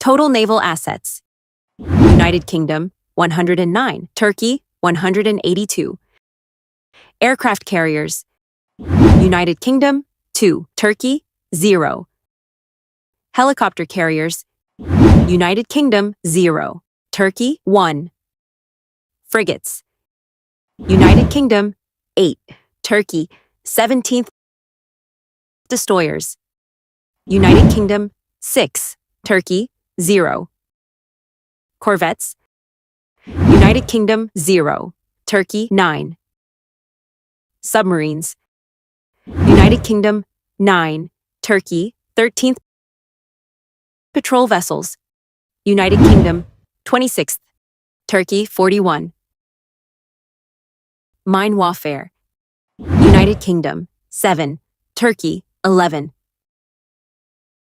Total naval assets. United Kingdom, 109. Turkey, 182. Aircraft carriers. United Kingdom, 2. Turkey, 0. Helicopter carriers. United Kingdom, 0. Turkey, 1. Frigates. United Kingdom, 8. Turkey, 17th. Destroyers. United Kingdom, 6. Turkey, 0. Corvettes. United Kingdom, 0. Turkey, 9. Submarines. United Kingdom, 9. Turkey, 13th. Patrol vessels. United Kingdom, 26th. Turkey, 41. Mine warfare. United Kingdom, 7. Turkey, 11.